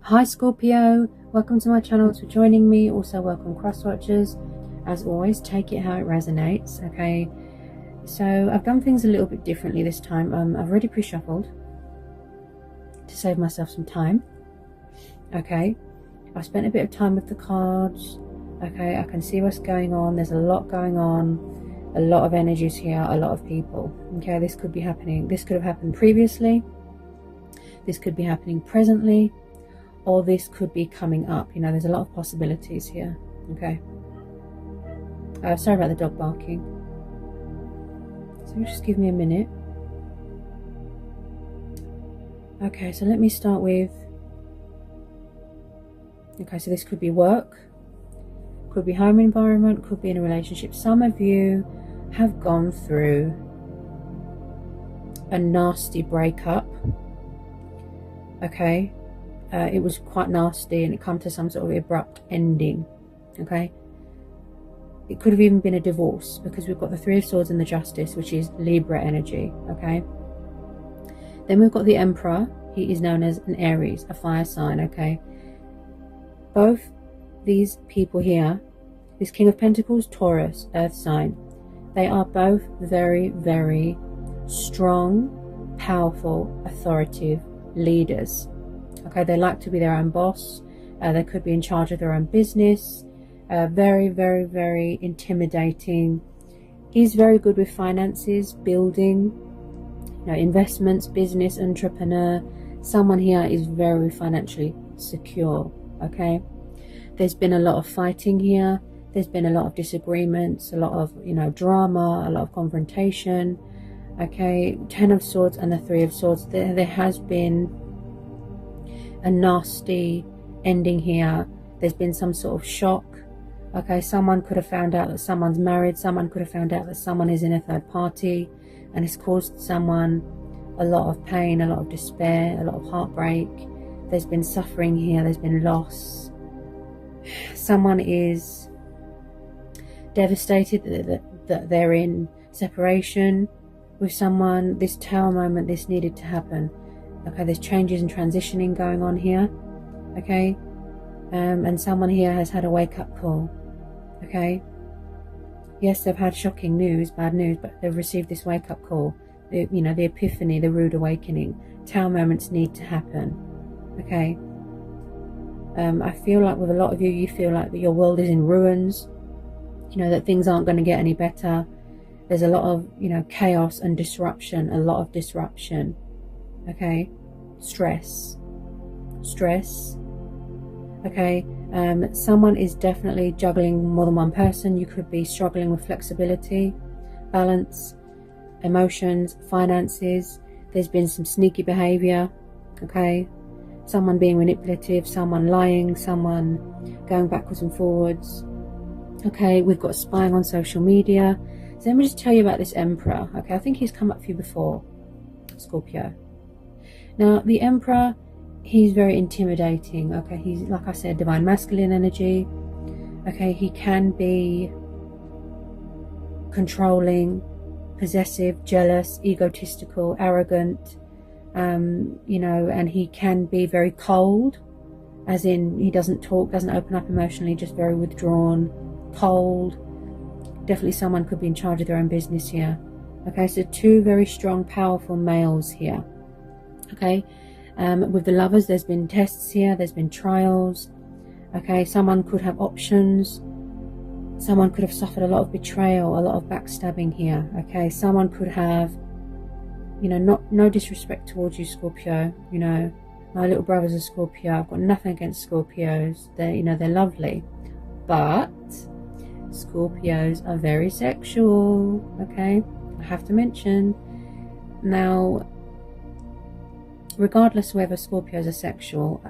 Hi Scorpio, welcome to my channel, for joining me. Also welcome cross watchers. As always, take it how it resonates. Okay, so I've done things a little bit differently this time. I've already pre-shuffled to save myself some time. Okay, I've spent a bit of time with the cards. Okay, I can see what's going on. There's a lot going on, a lot of energies here, a lot of people. Okay, this could be happening, this could have happened previously, this could be happening presently, or this could be coming up. You know, there's a lot of possibilities here. Okay, sorry about the dog barking, so just give me a minute. Okay, so let me start with, okay, so this could be work, could be home environment, could be in a relationship. Some of you have gone through a nasty breakup. Okay, it was quite nasty and it come to some sort of abrupt ending. Okay, it could have even been a divorce, because we've got the Three of Swords and the Justice, which is Libra energy. Okay, then we've got the Emperor. He is known as an Aries, a fire sign. Okay, both these people here, this King of Pentacles, Taurus, earth sign, they are both very, very strong, powerful, authoritative leaders. Okay, they like to be their own boss. They could be in charge of their own business. Very, very, very intimidating. He's very good with finances, building, you know, investments, business, entrepreneur. Someone here is very financially secure. Okay, there's been a lot of fighting here. There's been a lot of disagreements, a lot of, you know, drama, a lot of confrontation. Okay, Ten of Swords and the Three of Swords. There has been a nasty ending here. There's been some sort of shock. Okay, someone could have found out that someone's married. Someone could have found out that someone is in a third party, and it's caused someone a lot of pain, a lot of despair, a lot of heartbreak. There's been suffering here. There's been loss. Someone is devastated that they're in separation with someone. This Tower moment, this needed to happen. Okay, there's changes and transitioning going on here. Okay, and someone here has had a wake-up call. Okay, yes, they've had shocking news, bad news, but they've received this wake-up call. You know, the epiphany, the rude awakening. Tower moments need to happen. Okay, I feel like with a lot of you, you feel like that your world is in ruins. You know, that things aren't going to get any better. There's a lot of, you know, chaos and disruption, a lot of disruption. Okay, stress. Okay, someone is definitely juggling more than one person. You could be struggling with flexibility, balance, emotions, finances. There's been some sneaky behavior. Okay, someone being manipulative, someone lying, someone going backwards and forwards. Okay, we've got spying on social media. So let me just tell you about this Emperor. Okay, I think he's come up for you before, Scorpio. Now, the Emperor, he's very intimidating. Okay, he's, like I said, divine masculine energy. Okay, he can be controlling, possessive, jealous, egotistical, arrogant, you know, and he can be very cold, as in he doesn't talk, doesn't open up emotionally, just very withdrawn, cold. Definitely someone could be in charge of their own business here. Okay, so two very strong, powerful males here. Okay, with the Lovers, there's been tests here, there's been trials. Okay, someone could have options. Someone could have suffered a lot of betrayal, a lot of backstabbing here. Okay, someone could have, you know, no disrespect towards you, Scorpio. You know, my little brother's a Scorpio. I've got nothing against Scorpios. They're, you know, they're lovely, but Scorpios are very sexual. Okay, I have to mention. Now, regardless whether Scorpios are sexual,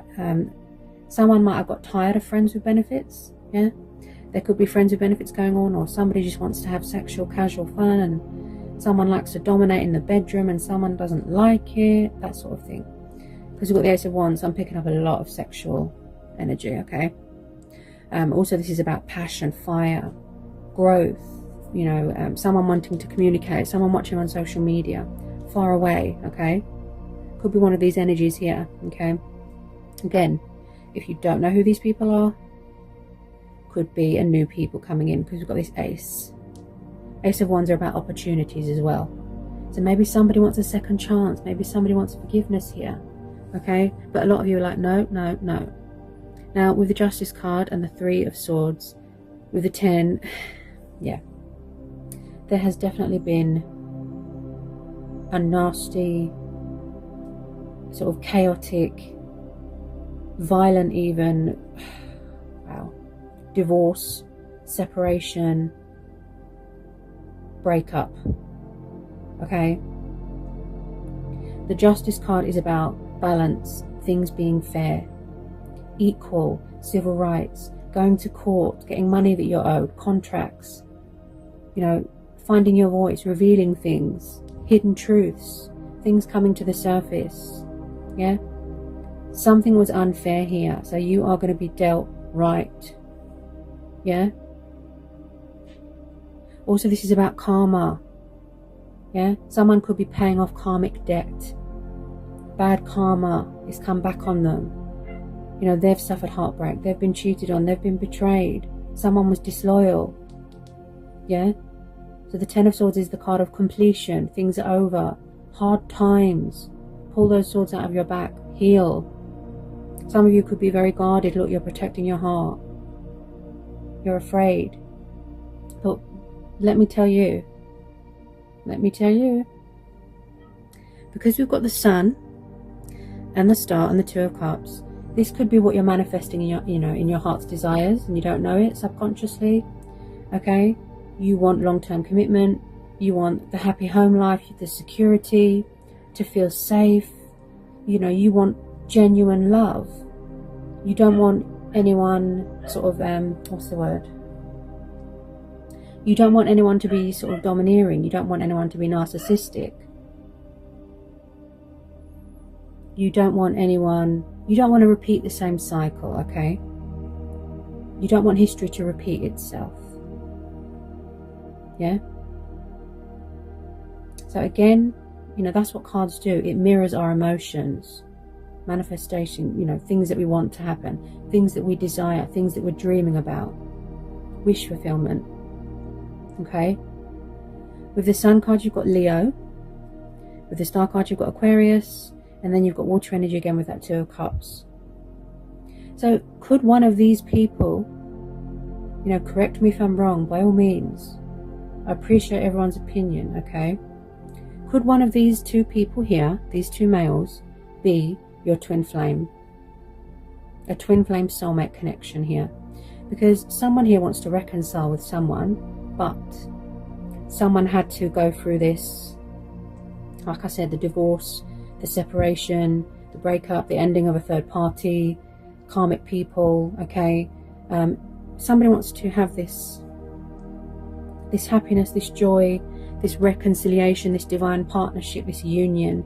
someone might have got tired of friends with benefits. Yeah, there could be friends with benefits going on, or somebody just wants to have sexual casual fun, and someone likes to dominate in the bedroom and someone doesn't like it, that sort of thing. Because we've got the Ace of Wands, I'm picking up a lot of sexual energy. Okay, also this is about passion, fire, growth. You know, someone wanting to communicate, someone watching on social media, far away. Okay, could be one of these energies here. Okay, again, if you don't know who these people are, could be a new people coming in, because we've got this Ace. Ace of Wands are about opportunities as well. So maybe somebody wants a second chance, maybe somebody wants forgiveness here, okay? But a lot of you are like, no, no, no. Now, with the Justice card and the Three of Swords, with the 10, yeah, there has definitely been a nasty, sort of chaotic, violent even, wow, divorce, separation, breakup. Okay, the Justice card is about balance, things being fair, equal, civil rights, going to court, getting money that you're owed, contracts, you know, finding your voice, revealing things, hidden truths, things coming to the surface. Yeah, something was unfair here, so you are going to be dealt right. Yeah, also this is about karma. Yeah, someone could be paying off karmic debt. Bad karma is come back on them. You know, they've suffered heartbreak, they've been cheated on, they've been betrayed, someone was disloyal. Yeah, so the 10 of Swords is the card of completion. Things are over, hard times. Pull those swords out of your back, heal. Some of you could be very guarded. Look, you're protecting your heart, you're afraid. But let me tell you, because we've got the Sun and the Star and the Two of Cups, this could be what you're manifesting in your, in your heart's desires, and you don't know it subconsciously. Okay, you want long-term commitment, you want the happy home life, the security, to feel safe. You know, you want genuine love. You don't want anyone sort of what's the word? You don't want anyone to be sort of domineering. You don't want anyone to be narcissistic. You don't want to repeat the same cycle, okay? You don't want history to repeat itself. Yeah? So again, that's what cards do. It mirrors our emotions, manifestation, things that we want to happen, things that we desire, things that we're dreaming about, wish fulfillment. Okay, with the Sun card you've got Leo, with the Star card you've got Aquarius, and then you've got water energy again with that Two of Cups. So could one of these people, correct me if I'm wrong, by all means, I appreciate everyone's opinion, okay? Could one of these two people here, these two males, be your twin flame? A twin flame soulmate connection here. Because someone here wants to reconcile with someone, but someone had to go through this, like I said, the divorce, the separation, the breakup, the ending of a third party, karmic people, okay? Somebody wants to have this happiness, this joy, this reconciliation, this divine partnership, this union,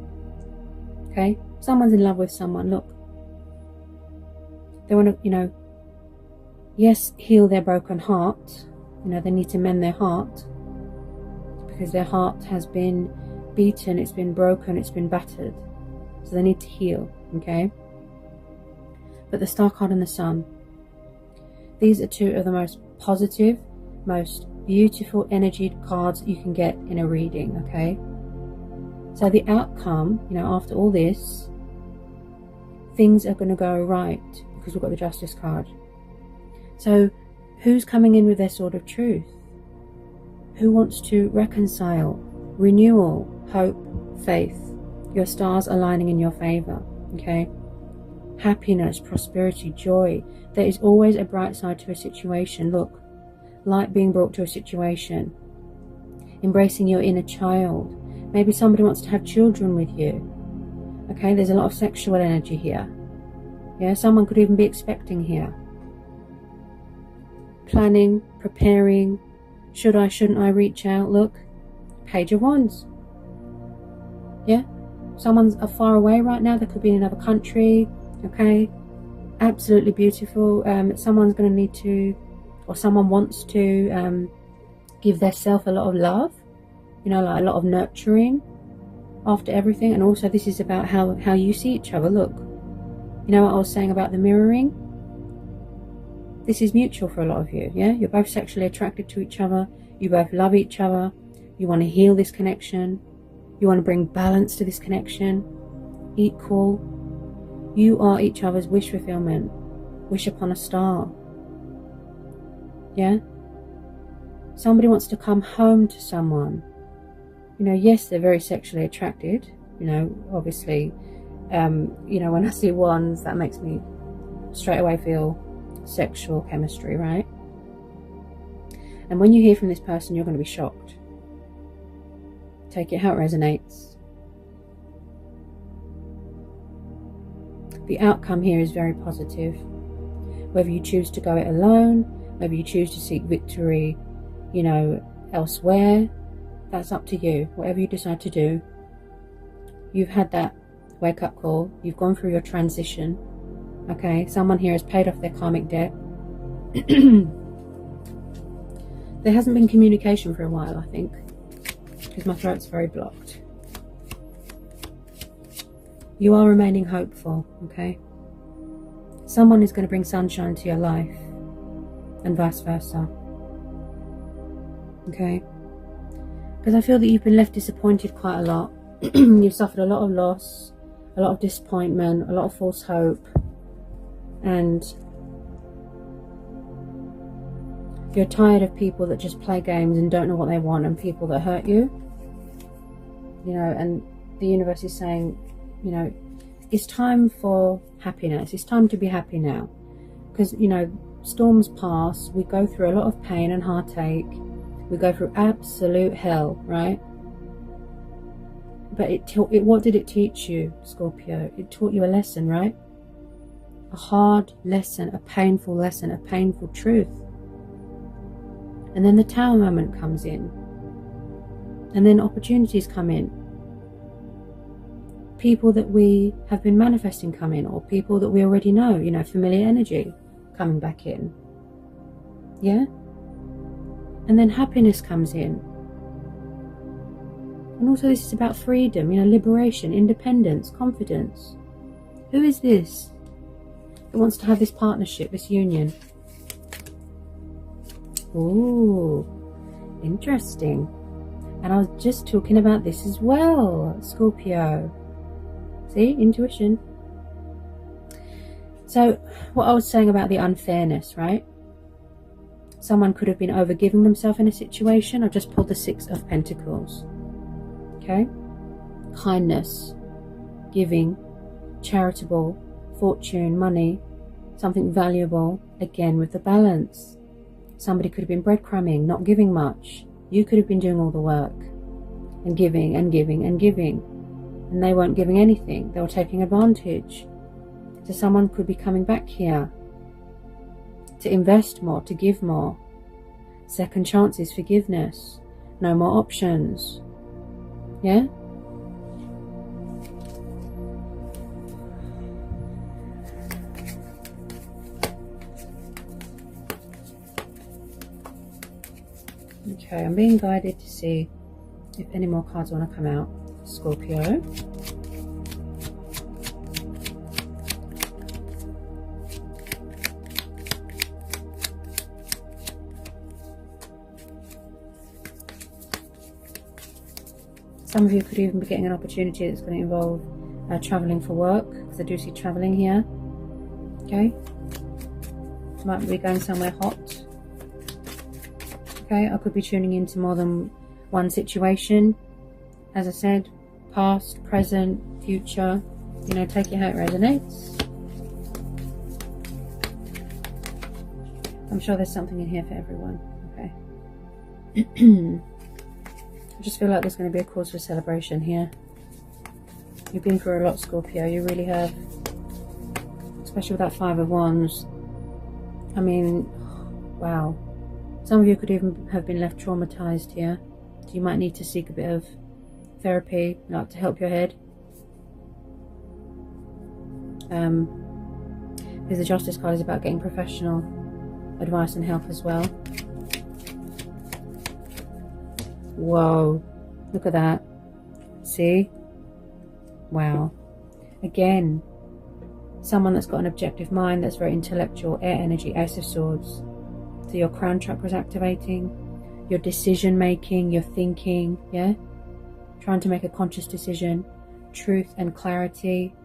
okay? Someone's in love with someone. Look, they want to, yes, heal their broken heart. They need to mend their heart, because their heart has been beaten, it's been broken, it's been battered. So they need to heal, okay? But the Star card and the Sun, these are two of the most positive, most beautiful energy cards you can get in a reading, okay? So the outcome, after all this, things are going to go right, because we've got the Justice card. So who's coming in with their sword of truth? Who wants to reconcile, renewal, hope, faith? Your stars aligning in your favor, okay? Happiness, prosperity, joy. There is always a bright side to a situation. Look, light being brought to a situation. Embracing your inner child. Maybe somebody wants to have children with you. Okay, there's a lot of sexual energy here. Yeah, someone could even be expecting here. Planning, preparing, shouldn't I reach out? Look, Page of Wands. Yeah, someone's far away right now. They could be in another country. Okay, absolutely beautiful. Someone's going to need to, or someone wants to give theirself a lot of love, like a lot of nurturing after everything. And also this is about how you see each other. Look, You know what I was saying about the mirroring? This is mutual for a lot of you, yeah? You're both sexually attracted to each other. You both love each other. You want to heal this connection. You want to bring balance to this connection. Equal. You are each other's wish fulfillment. Wish upon a star. Yeah? Somebody wants to come home to someone. You know, yes, they're very sexually attracted. You know, obviously, you know, when I see wands, that makes me straight away feel sexual chemistry, right? And when you hear from this person, you're going to be shocked. Take it how it resonates. The outcome here is very positive. Whether you choose to go it alone, whether you choose to seek victory, you know, elsewhere, that's up to you. Whatever you decide to do, you've had that wake-up call. You've gone through your transition. Okay, someone here has paid off their karmic debt. There hasn't been communication for a while, I think, because my throat's very blocked. You are remaining hopeful, okay? Someone is going to bring sunshine to your life, and vice versa. Okay? Because I feel that you've been left disappointed quite a lot. You've suffered a lot of loss, a lot of disappointment, a lot of false hope, and you're tired of people that just play games and don't know what they want, and people that hurt you. You know, and the universe is saying, you know, it's time for happiness. It's time to be happy now. Because, you know, storms pass. We go through a lot of pain and heartache. We go through absolute hell, right? But what did it teach you, Scorpio? It taught you a lesson, right? A hard lesson, a painful lesson, a painful truth. And then the Tower moment comes in. And then opportunities come in. People that we have been manifesting come in, or people that we already know, you know, familiar energy coming back in. Yeah? And then happiness comes in. And also this is about freedom, you know, liberation, independence, confidence. Who is this that wants to have this partnership, this union? Ooh, interesting. And I was just talking about this as well, Scorpio. See, intuition. So, what I was saying about the unfairness, right? Someone could have been overgiving themselves in a situation. I've just pulled the Six of Pentacles. Okay? Kindness, giving, charitable, fortune, money, something valuable, again with the balance. Somebody could have been breadcrumbing, not giving much. You could have been doing all the work and giving and giving and giving, and they weren't giving anything. They were taking advantage. So someone could be coming back here to invest more, to give more. Second chances, forgiveness, no more options. Yeah? Okay, I'm being guided to see if any more cards want to come out. Scorpio. Some of you could even be getting an opportunity that's going to involve travelling for work, because I do see travelling here. Okay? Might be going somewhere hot. Okay, I could be tuning into more than one situation. As I said, past, present, future. You know, take it how it resonates. I'm sure there's something in here for everyone. Okay. I just feel like there's going to be a cause for celebration here. You've been through a lot, Scorpio. You really have. Especially with that Five of Wands. I mean, wow. Some of you could even have been left traumatized here. So you might need to seek a bit of therapy, like to help your head. Because the Justice card is about getting professional advice and help as well. Whoa, look at that. See? Wow. Again, someone that's got an objective mind, that's very intellectual, air energy, Ace of Swords. So your crown chakra is activating, your decision making, your thinking, yeah, trying to make a conscious decision, truth and clarity,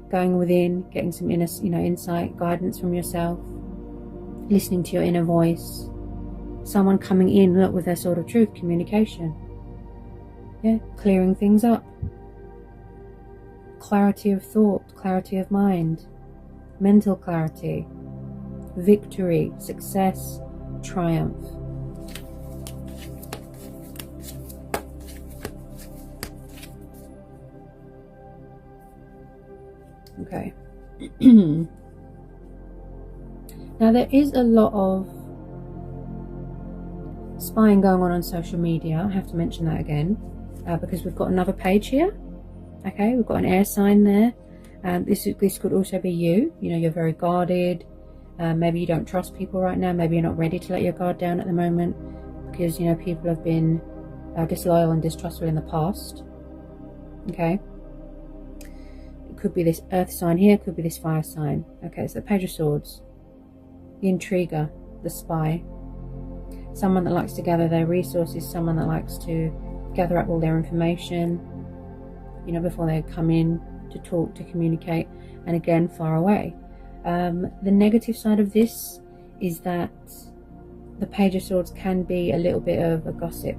going within, getting some inner, insight, guidance from yourself, listening to your inner voice, someone coming in, look, with their sword of truth, communication, yeah, clearing things up, clarity of thought, clarity of mind, mental clarity, victory, success, triumph. Okay. Now there is a lot of spying going on social media. I have to mention that again, because we've got another page here. Okay, we've got an air sign there. This could also be you. You're very guarded. Maybe you don't trust people right now. Maybe you're not ready to let your guard down at the moment because people have been disloyal and distrustful in the past. Okay. Could be this earth sign here, could be this fire sign. Okay, so the Page of Swords, the intriguer, the spy, someone that likes to gather their resources, someone that likes to gather up all their information, before they come in to talk, to communicate, and again, far away. The negative side of this is that the Page of Swords can be a little bit of a gossip,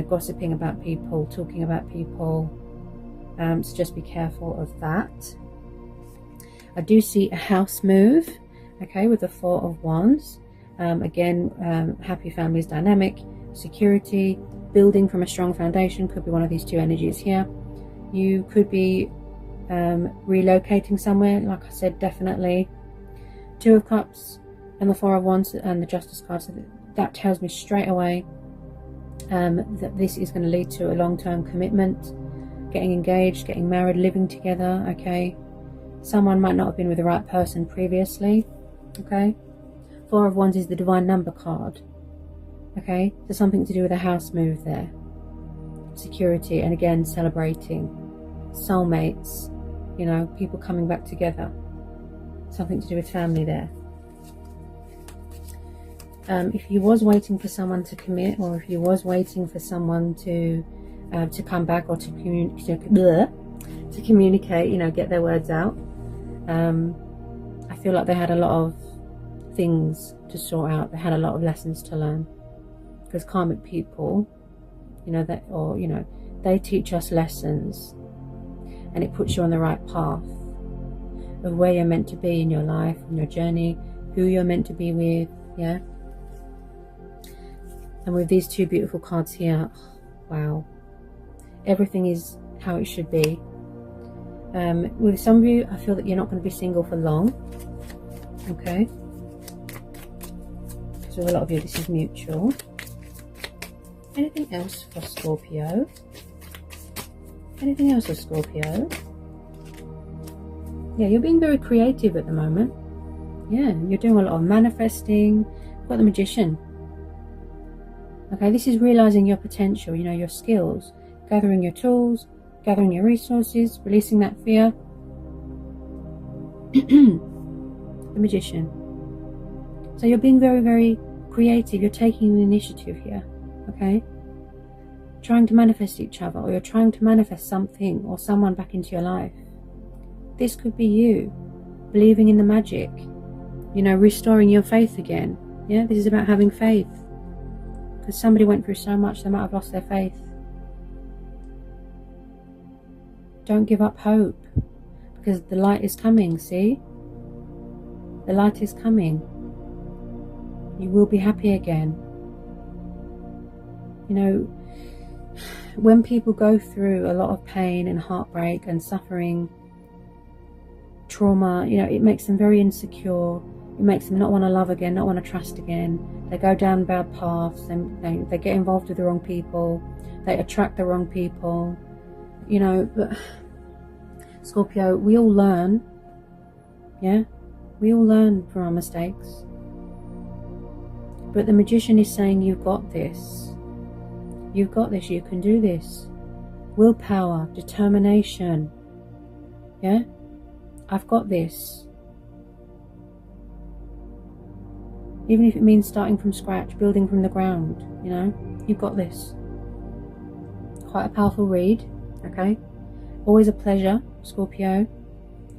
gossiping about people, talking about people. So just be careful of that. I do see a house move, okay, with the Four of Wands. Again, happy families dynamic, security, building from a strong foundation, could be one of these two energies here. You could be relocating somewhere, like I said, definitely. Two of Cups and the Four of Wands and the Justice card, so that tells me straight away that this is going to lead to a long-term commitment, getting engaged, getting married, living together. Okay, someone might not have been with the right person previously. Okay, Four of Wands is the divine number card. Okay, so something to do with a house move there, security, and again, celebrating soulmates, people coming back together, something to do with family there. If you was waiting for someone to commit, or if you was waiting for someone to come back, or to communicate, get their words out, I feel like they had a lot of things to sort out. They had a lot of lessons to learn, because karmic people, they teach us lessons, and it puts you on the right path of where you're meant to be in your life, in your journey, who you're meant to be with. Yeah. And with these two beautiful cards here, wow, everything is how it should be. With some of you, I feel that you're not going to be single for long. Okay, because with a lot of you, this is mutual. Anything else for Scorpio? Anything else for Scorpio? Yeah, you're being very creative at the moment. Yeah, you're doing a lot of manifesting. You've got the Magician. Okay, this is realizing your potential, your skills, gathering your tools, gathering your resources, releasing that fear. The Magician. So you're being very, very creative. You're taking the initiative here. Okay, trying to manifest each other, or you're trying to manifest something or someone back into your life. This could be you believing in the magic, restoring your faith again. Yeah, this is about having faith, because somebody went through so much, they might have lost their faith. Don't give up hope, because the light is coming. See, the light is coming. You will be happy again. When people go through a lot of pain and heartbreak and suffering, trauma, it makes them very insecure. It makes them not want to love again, not want to trust again. They go down bad paths, and they get involved with the wrong people. They attract the wrong people. But Scorpio, we all learn. Yeah, we all learn from our mistakes. But the Magician is saying, you've got this. You've got this, you can do this. Willpower, determination. Yeah? I've got this. Even if it means starting from scratch, building from the ground, you know, you've got this. Quite a powerful read, okay? Always a pleasure, Scorpio.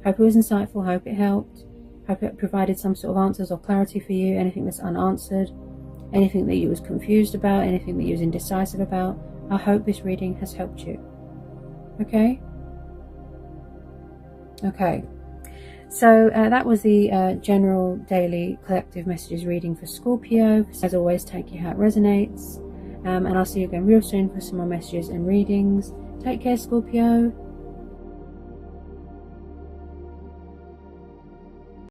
Hope it was insightful, hope it helped. Hope it provided some sort of answers or clarity for you, anything that's unanswered, anything that you was confused about, anything that you was indecisive about. I hope this reading has helped you. Okay? Okay. So that was the general daily collective messages reading for Scorpio. As always, take you how it resonates. And I'll see you again real soon for some more messages and readings. Take care, Scorpio.